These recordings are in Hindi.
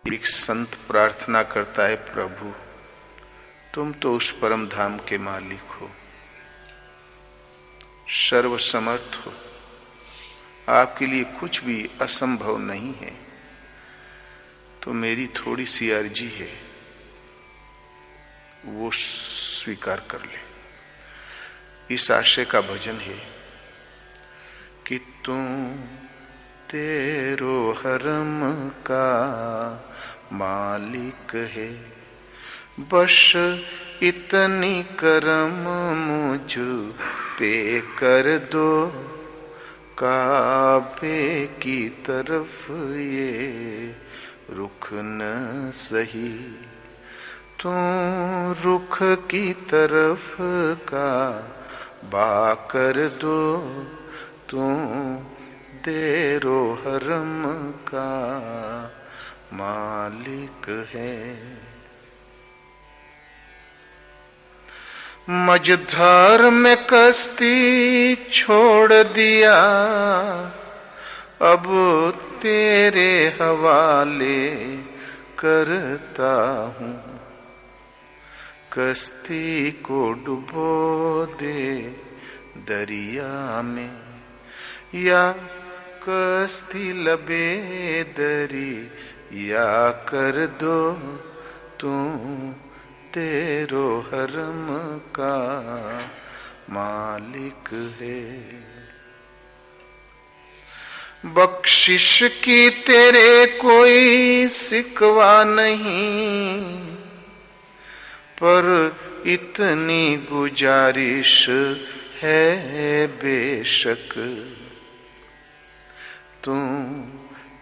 एक संत प्रार्थना करता है, प्रभु तुम तो उस परम धाम के मालिक हो, सर्वसमर्थ हो, आपके लिए कुछ भी असंभव नहीं है। तो मेरी थोड़ी सी अर्जी है, वो स्वीकार कर ले। इस आशय का भजन है कि तू तेरो हरम का मालिक है, बस इतनी करम मुझ पे कर दो, काबे की तरफ ये रुख न सही। तू रुख की तरफ का बा कर दो, तू तेरो हरम का मालिक है। मझधार में कश्ती छोड़ दिया, अब तेरे हवाले करता हूँ। कश्ती को डुबो दे दरिया में, या कश्ती लबे दरिया कर दो, तू तेरो हरम का मालिक है। बख्शिश की तेरे कोई सिकवा नहीं, पर इतनी गुजारिश है बेशक, तू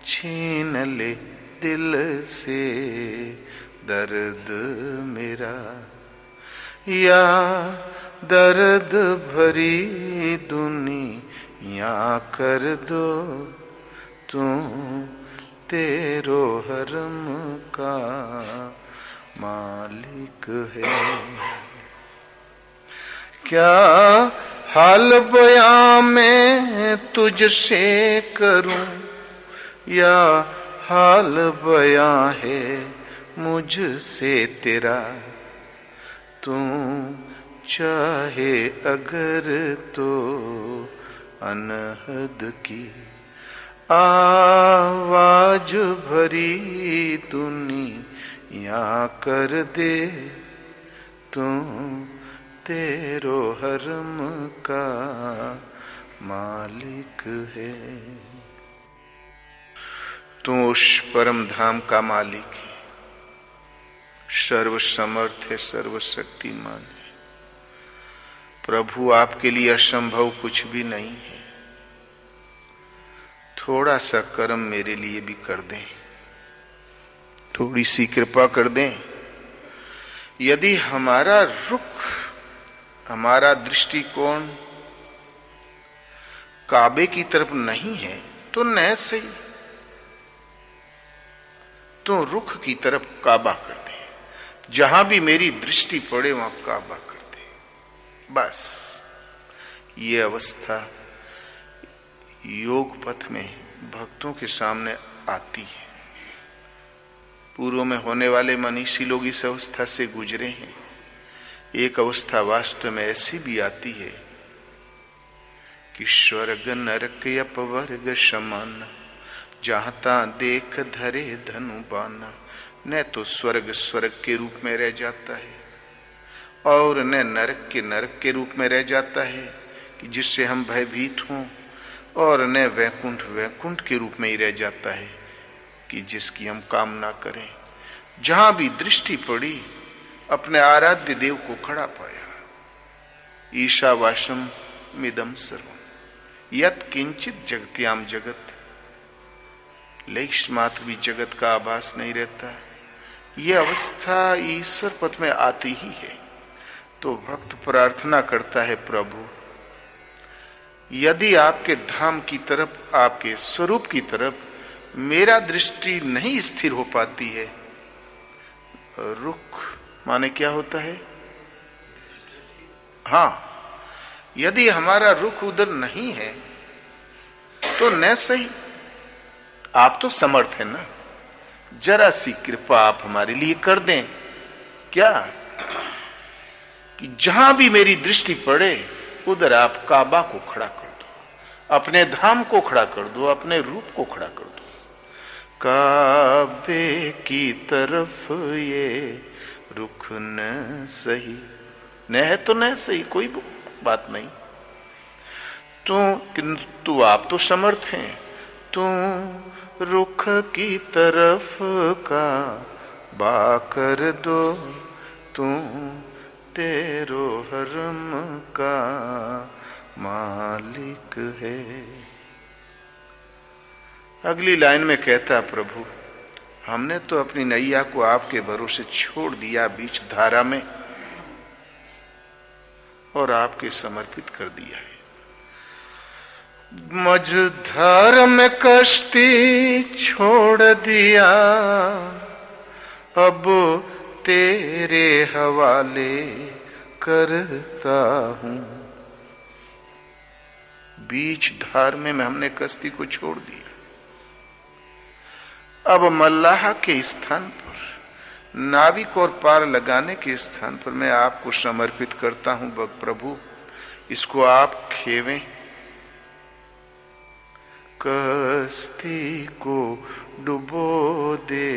छीन ले दिल से दर्द मेरा, या दर्द भरी दुनिया कर दो, तू तेरो हरम का मालिक है। क्या हाल बयां मैं तुझसे करूं, या हाल बयां है मुझसे तेरा। तू चाहे अगर तो अनहद की आवाज भरी दुनिया कर दे, तू तेरो हरम का मालिक है। तू उस परम धाम का मालिक है, सर्वसमर्थ है, सर्वशक्तिमान है। प्रभु आपके लिए असंभव कुछ भी नहीं है। थोड़ा सा कर्म मेरे लिए भी कर दें, थोड़ी सी कृपा कर दें। यदि हमारा रुख, हमारा दृष्टिकोण काबे की तरफ नहीं है तो न सही, तो रुख की तरफ काबा कर दे। जहां भी मेरी दृष्टि पड़े वहां काबा कर दे। बस ये अवस्था योग पथ में भक्तों के सामने आती है। पूर्व में होने वाले मनीषी लोग इस अवस्था से गुजरे हैं। एक अवस्था वास्तव में ऐसी भी आती है कि स्वर्ग नरक अपवर्ग समान, जहां ता देख धरे धनु बाना। न तो स्वर्ग स्वर्ग के रूप में रह जाता है, और न नरक के रूप में रह जाता है कि जिससे हम भयभीत हों, और न वैकुंठ वैकुंठ के रूप में ही रह जाता है कि जिसकी हम कामना करें। जहां भी दृष्टि पड़ी अपने आराध्य देव को खड़ा पाया। ईशावासम मिदम सर्वम यत् किंचित जगत्याम जगत, लेश मात्र भी जगत का आभास नहीं रहता। यह अवस्था ईश्वर पथ में आती ही है। तो भक्त प्रार्थना करता है, प्रभु यदि आपके धाम की तरफ, आपके स्वरूप की तरफ मेरा दृष्टि नहीं स्थिर हो पाती है। रुख माने क्या होता है? हाँ, यदि हमारा रुख उधर नहीं है तो न सही। आप तो समर्थ है ना, जरा सी कृपा आप हमारे लिए कर दें। क्या कि जहां भी मेरी दृष्टि पड़े उधर आप काबा को खड़ा कर दो, अपने धाम को खड़ा कर दो, अपने रूप को खड़ा कर दो। काबे की तरफ ये रुख न सही, न है तो न सही, कोई बात नहीं। किंतु आप तो समर्थ हैं, तू रुख की तरफ का बा कर दो, तू तेरो हरम का मालिक है। अगली लाइन में कहता, प्रभु हमने तो अपनी नैया को आपके भरोसे छोड़ दिया बीच धारा में और आपके समर्पित कर दिया है। मझधार में कश्ती छोड़ दिया, अब तेरे हवाले करता हूं। बीच धार में हमने कश्ती को छोड़ दिया, अब मल्लाह के स्थान पर, नाविक और पार लगाने के स्थान पर मैं आपको समर्पित करता हूं। प्रभु इसको आप खेवें। कश्ती को डुबो दे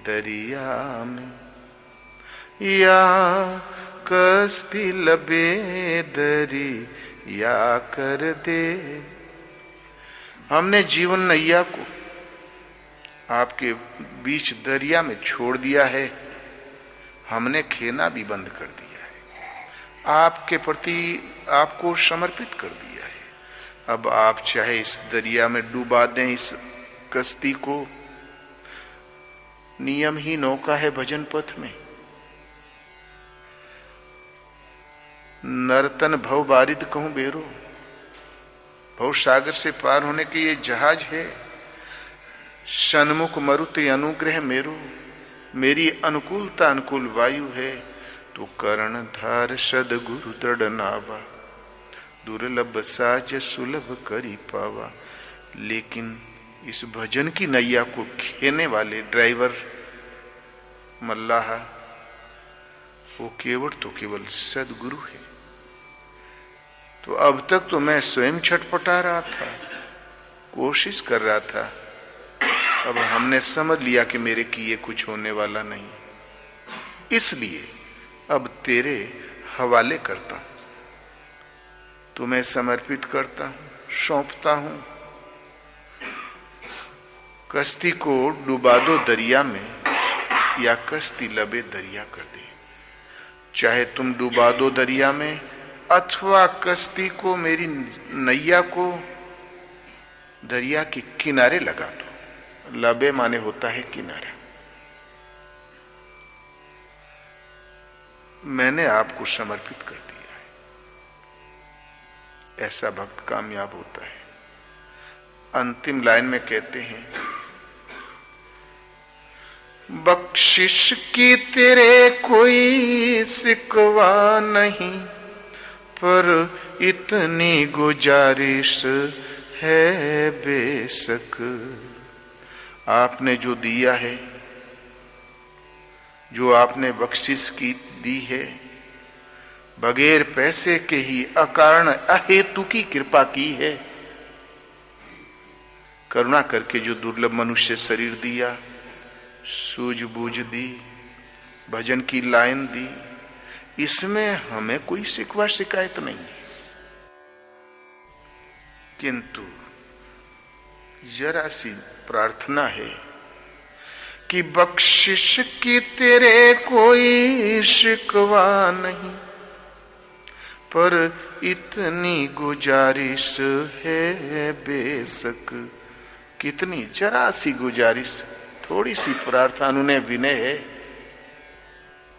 दरिया में, या कश्ती लबे दरिया कर दे। हमने जीवन नैया को आपके बीच दरिया में छोड़ दिया है, हमने खेना भी बंद कर दिया है, आपके प्रति आपको समर्पित कर दिया है। अब आप चाहे इस दरिया में डुबा दें इस कश्ती को। नियम ही नौका है भजन पथ में। नर्तन भव बारिद कहूं बेरो, भव सागर से पार होने के ये जहाज है। सन्मुख मरुति अनुग्रह मेरो, मेरी अनुकूलता अनुकूल वायु है। तो कर्णधार सदगुरु दृढ़ नावा, दुर्लभ साज सुलभ करी पावा। लेकिन इस भजन की नैया को खेने वाले ड्राइवर मल्लाह, वो केवल सदगुरु है। तो अब तक तो मैं स्वयं छटपटा रहा था, कोशिश कर रहा था, अब हमने समझ लिया कि मेरे किए कुछ होने वाला नहीं, इसलिए अब तेरे हवाले करता हूं, तुम्हें समर्पित करता हूं, सौंपता हूं। कश्ती को डुबा दो दरिया में, या कश्ती लबे दरिया कर दे। चाहे तुम डुबा दो दरिया में, अथवा कश्ती को, मेरी नैया को दरिया के किनारे लगा दो। लबे माने होता है किनारा। मैंने आपको समर्पित कर दिया है। ऐसा भक्त कामयाब होता है। अंतिम लाइन में कहते हैं, बख्शिश की तेरे कोई सिकवा नहीं, पर इतनी गुजारिश है बेशक। आपने जो दिया है, जो आपने बख्शिश की दी है, बगैर पैसे के ही अकारण अहेतु की कृपा की है। करुणा करके जो दुर्लभ मनुष्य शरीर दिया, सूझबूझ दी, भजन की लाइन दी, इसमें हमें कोई शिकवा शिकायत नहीं। किंतु जरा सी प्रार्थना है कि बख्शिश की तेरे कोई शिकवा नहीं, पर इतनी गुजारिश है बेशक। कितनी जरा सी गुजारिश, थोड़ी सी प्रार्थना, उन्हें विनय है।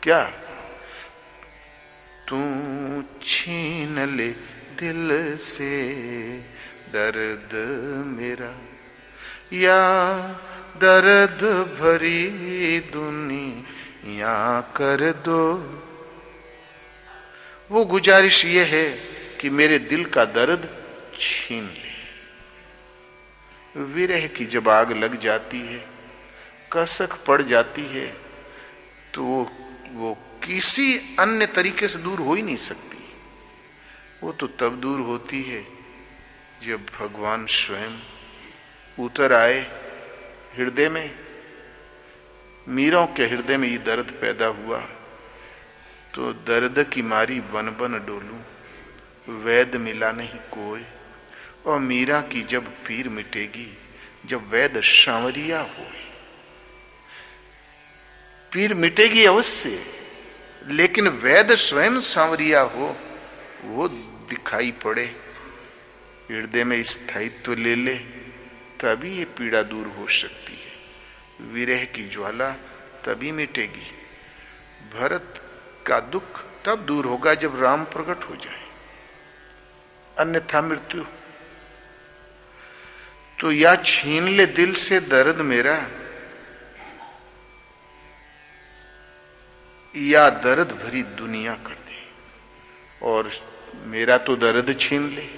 क्या? तू छीन ले दिल से दर्द मेरा, या दर्द भरी दुनिया कर दो। वो गुजारिश ये है कि मेरे दिल का दर्द छीन ले। विरह की जब आग लग जाती है कसक पड़ जाती है तो वो किसी अन्य तरीके से दूर हो ही नहीं सकती। वो तो तब दूर होती है जब भगवान स्वयं उतर आए हृदय में। मीरों के हृदय में ये दर्द पैदा हुआ तो दर्द की मारी बन बन डोलूं, वैद मिला नहीं कोई। और मीरा की जब पीर मिटेगी, जब वैद सांवरिया हो, पीर मिटेगी अवश्य, लेकिन वैद स्वयं सांवरिया हो, वो दिखाई पड़े, हृदय में स्थायित्व ले ले, तभी ये पीड़ा दूर हो सकती है। विरह की ज्वाला तभी मिटेगी। भरत का दुख तब दूर होगा जब राम प्रकट हो जाए, अन्यथा मृत्यु। तो या छीन ले दिल से दर्द मेरा, या दर्द भरी दुनिया कर दे। और मेरा तो दर्द छीन ले,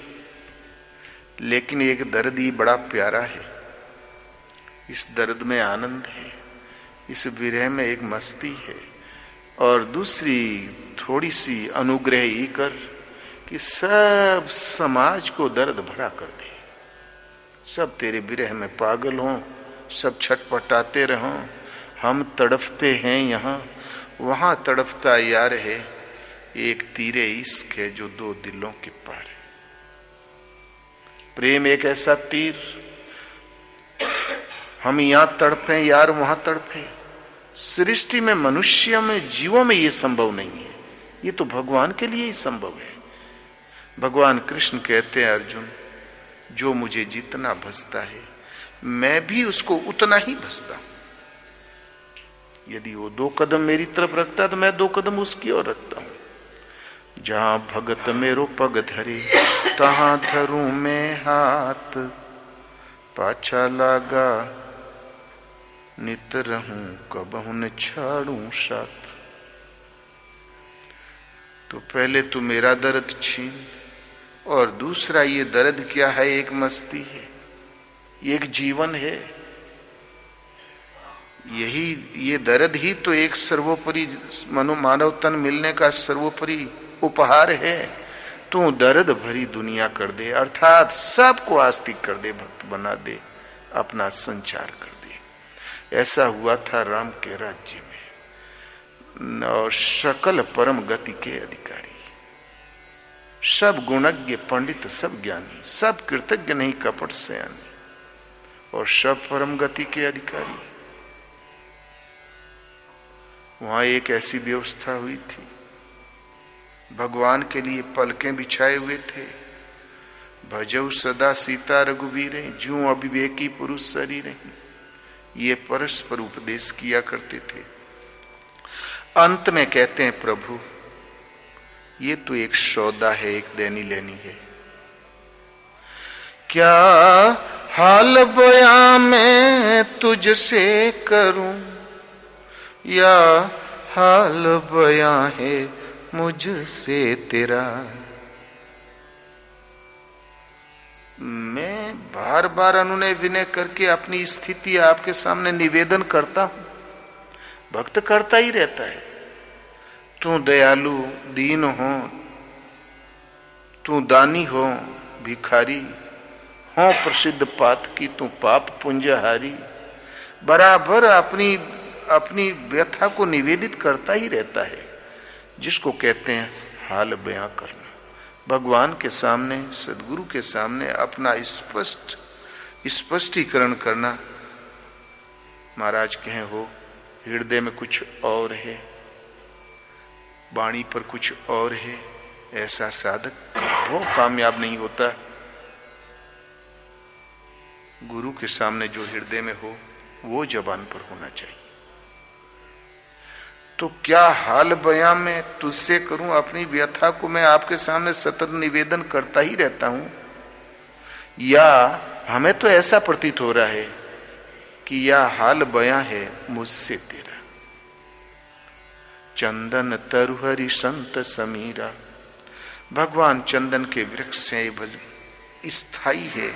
लेकिन एक दर्द ही बड़ा प्यारा है। इस दर्द में आनंद है, इस विरह में एक मस्ती है। और दूसरी थोड़ी सी अनुग्रह ही कर कि सब समाज को दर्द भरा कर दे, सब तेरे विरह में पागल हों, सब छटपटाते रहों। हम तड़फते हैं यहाँ, वहां तड़फता यार है, एक तीरे इश्क है जो दो दिलों के पार है। प्रेम एक ऐसा तीर, हम यहां तड़पे यार वहां तड़पे। सृष्टि में, मनुष्य में, जीवों में ये संभव नहीं है, ये तो भगवान के लिए ही संभव है। भगवान कृष्ण कहते हैं, अर्जुन जो मुझे जितना भसता है मैं भी उसको उतना ही भसता हूं। यदि वो 2 कदम मेरी तरफ रखता तो मैं 2 कदम उसकी ओर रखता हूं। जहां भगत मेरो पग धरे, तहां धरूं मैं हाथ, पाछा लागा नित रहूं, कबहु न छाड़ूं साथ। तो पहले तू मेरा दर्द छीन, और दूसरा ये दर्द क्या है, एक मस्ती है, एक जीवन है। यही ये दर्द ही तो एक सर्वोपरि मानव तन मिलने का सर्वोपरि उपहार है। तू दर्द भरी दुनिया कर दे, अर्थात सबको आस्तिक कर दे, भक्त बना दे, अपना संचार कर दे। ऐसा हुआ था राम के राज्य में। और सकल परम गति के अधिकारी, सब गुणज्ञ पंडित, सब ज्ञानी, सब कृतज्ञ नहीं कपट सयानी, और सब परम गति के अधिकारी। वहां एक ऐसी व्यवस्था हुई थी, भगवान के लिए पलकें बिछाए हुए थे। भजऊ सदा सीता रघुवीर, जूं अविवेकी पुरुष शरीर। ये परस्पर उपदेश किया करते थे। अंत में कहते हैं, प्रभु ये तो एक सौदा है, एक देनी लेनी है। क्या हाल बयां मैं तुझसे करूं, या हाल बयां है मुझसे तेरा। मैं बार बार अनुनय विनय करके अपनी स्थिति आपके सामने निवेदन करता हूं। भक्त करता ही रहता है। तू दयालु दीन हो, तू दानी हो भिखारी हो, प्रसिद्ध पात की तू पाप पुंजहारी। बराबर अपनी व्यथा को निवेदित करता ही रहता है, जिसको कहते हैं हाल बयां करना। भगवान के सामने, सदगुरु के सामने अपना स्पष्टीकरण करना। महाराज कहें हो, हृदय में कुछ और है, वाणी पर कुछ और है, ऐसा साधक वो कामयाब नहीं होता। गुरु के सामने जो हृदय में हो वो जबान पर होना चाहिए। तो क्या हाल बयां मैं तुझसे करूं, अपनी व्यथा को मैं आपके सामने सतत निवेदन करता ही रहता हूं, या हमें तो ऐसा प्रतीत हो रहा है कि यह हाल बयां है मुझसे तेरा। चंदन तरुहरि संत समीरा, भगवान चंदन के वृक्ष से स्थायी है,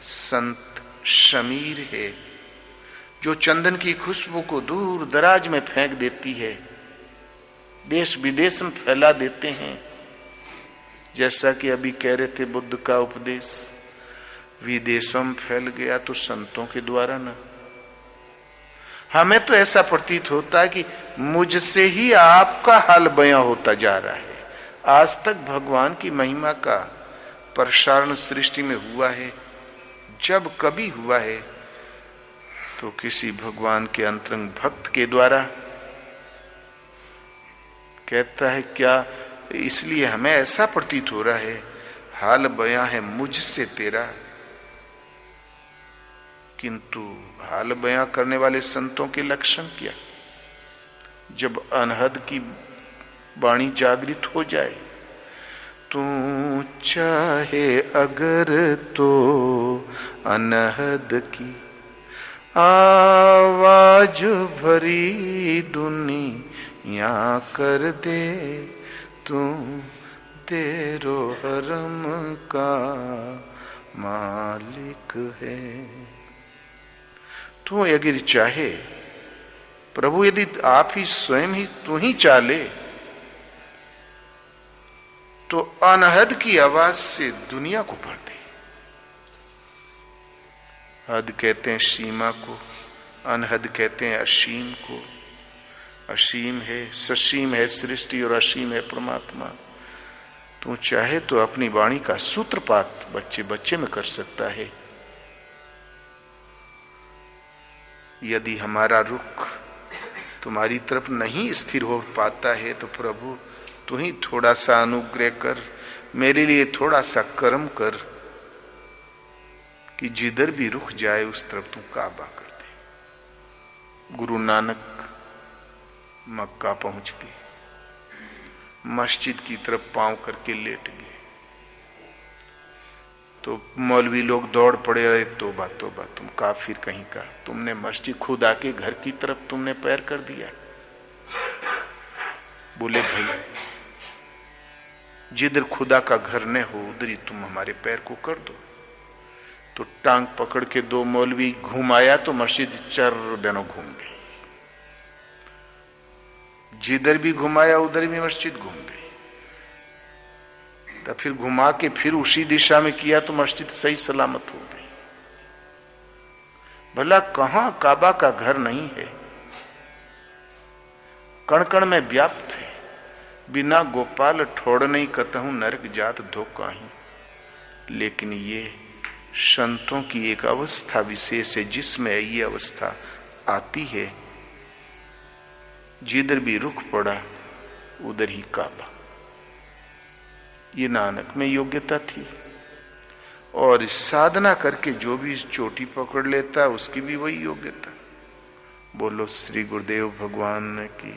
संत शमीर है, जो चंदन की खुशबू को दूर दराज में फेंक देती है, देश विदेश में फैला देते हैं। जैसा कि अभी कह रहे थे, बुद्ध का उपदेश विदेशों में फैल गया तो संतों के द्वारा ना। हमें तो ऐसा प्रतीत होता है कि मुझसे ही आपका हाल बयां होता जा रहा है। आज तक भगवान की महिमा का प्रसारण सृष्टि में हुआ है? जब कभी हुआ है तो किसी भगवान के अंतरंग भक्त के द्वारा। कहता है क्या, इसलिए हमें ऐसा प्रतीत हो रहा है हाल बयां है मुझसे तेरा, किंतु हाल बयां करने वाले संतों के लक्षण क्या? जब अनहद की वाणी जागृत हो जाए, तू चाहे अगर तो अनहद की आवाज भरी दुनिया कर दे, तू तेरो हरम का मालिक है। तू अगर चाहे प्रभु, यदि आप ही स्वयं ही तू ही चाले तो अनहद की आवाज से दुनिया को भर दे। हद कहते हैं सीमा को, अनहद कहते हैं असीम को। असीम है, ससीम है सृष्टि और असीम है परमात्मा। तू चाहे तो अपनी वाणी का सूत्रपात बच्चे बच्चे में कर सकता है। यदि हमारा रुख तुम्हारी तरफ नहीं स्थिर हो पाता है तो प्रभु तू ही थोड़ा सा अनुग्रह कर, मेरे लिए थोड़ा सा कर्म कर कि जिधर भी रुख जाए उस तरफ तू काबा कर दे। गुरु नानक मक्का पहुंच गए, मस्जिद की तरफ पांव करके लेट गए तो मौलवी लोग दौड़ पड़े, रहे तोबा तोबा, तुम काफिर कहीं का, तुमने मस्जिद खुद आके घर की तरफ तुमने पैर कर दिया। बोले भाई जिधर खुदा का घर न हो उधर ही तुम हमारे पैर को कर दो। तो टांग पकड़ के दो मौलवी घुमाया तो मस्जिद चार दिनों घूम गई। जिधर भी घुमाया उधर भी मस्जिद घूम गई। तो फिर घुमा के फिर उसी दिशा में किया तो मस्जिद सही सलामत हो गई। भला कहां काबा का घर नहीं है, कण कण में व्याप्त है। बिना गोपाल ठोड़ नहीं कतहूं नरक जात धोखा ही। लेकिन ये संतों की एक अवस्था विशेष है जिसमें ये अवस्था आती है, जिधर भी रुख पड़ा उधर ही काबा। ये नानक में योग्यता थी और साधना करके जो भी चोटी पकड़ लेता उसकी भी वही योग्यता। बोलो श्री गुरुदेव भगवान की।